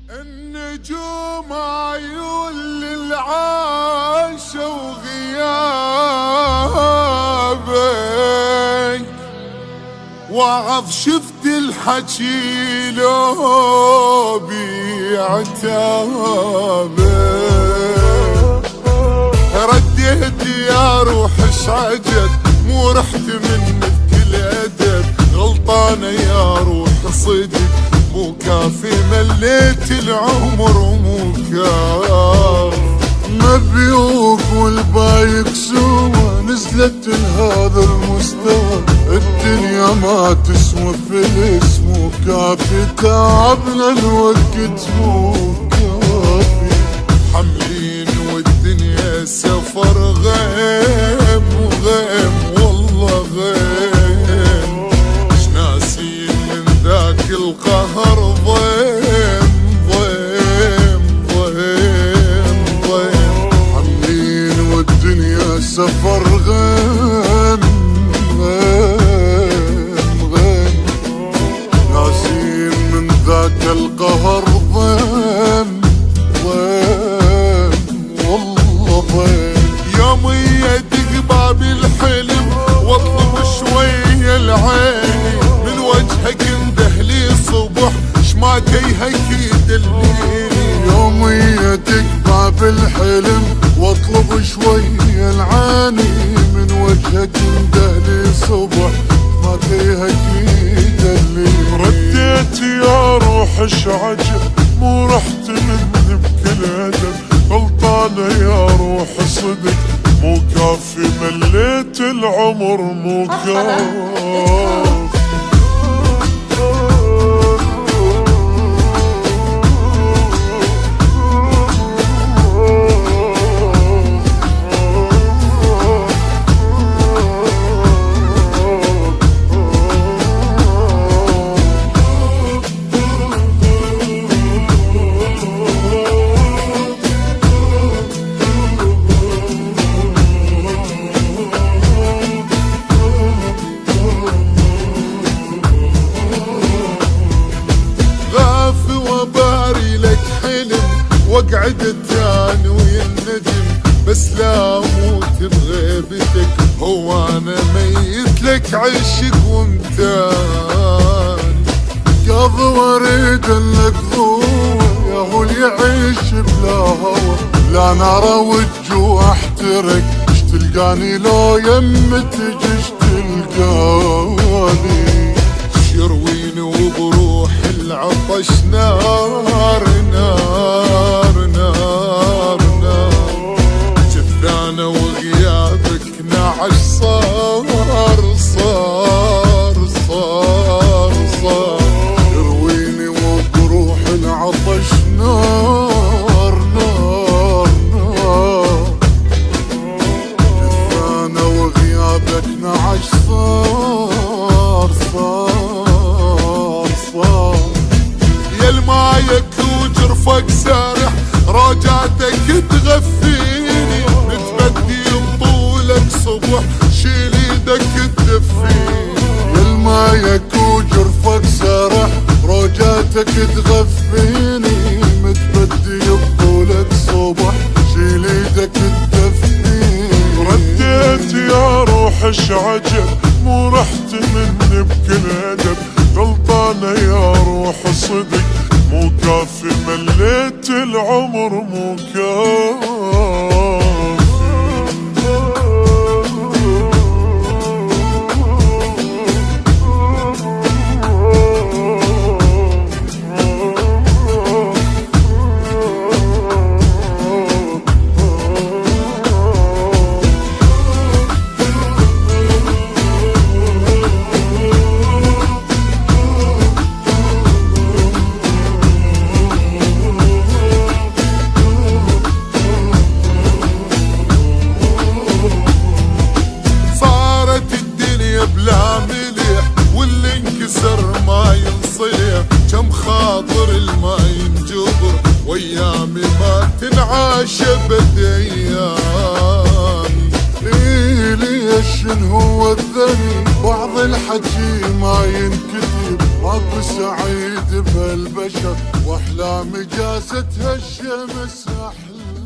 النجوم عيون للعاش وغيابك، وعظ شفت الحكي لو بعتابك. رديت يا روح اشعجب، مو رحت منك بكل ادب. غلطانه يا روح صدق، مو كافي مليت العمر ومو كافي. مبيوك والبايك سوا، نزلت لهذا المستوى. الدنيا ما تسوى فلس، مو كافي تعبنا الوقت مو كافي. حملين والدنيا سفر غيم وغيم والله غيم. مش ناسين من ذاك القهر ضيم ضيم ضيم ضيم. حملين والدنيا سفر غيم غيم غيم. ناسين من ذاك القهر ضيم ضيم والله ضيم. يومية دق باب الحلم واطلب شوية العين، من وجهك اندهلي صبح شماتي هيك دليلي. يومية دق باب الحلم واطلب شوية العاني، من وجهك اندهلي صبح شماتي هيك دليلي. رديت يا روح اشعجب، مو رحت مني بكل ادب. غلطانه يا روح صدق، مو كافي مليت العمر مو كافي. واقعد التاني ويا النجم، بس لا اموت بغيبتك. هو انا ميت لك عشق ومتاني. قضى وريد لك ضوء، يا هو اللي يعيش بلا هوى. لا نار والجوع احترق، اش تلقاني لو يم تجيش تلقاني. يرويني وبروح العطش نار نار نار نار. جثانا وغيابك نعش صار صار صار صار. يرويني وبروح العطش نار نار نار. جثانا وغيابك نعش صار صار صار. يا المايك وجرفك سارح، روجاتك تغفيني. نتبدي بطولك صبح، شيل ايدك تدفيني. يا المايك وجرفك سارح، روجاتك تغفيني. متبدي بطولك صبح، شيل ايدك تدفيني. رديت يا روح اشعجب، مو رحت مني بكل ادب. غلطانه يا روح صدق، مو كافي مليت العمر مو كافي. بلا مليح واللي انكسر ما ينصلح. كم خاطر الما ينجبر، وايامي ما تنعاشب ايامي. ليش هو الذنب، بعض الحكي ما ينكتب. ماكو سعيد بالبشر، واحلام جاستها الشمس احلى.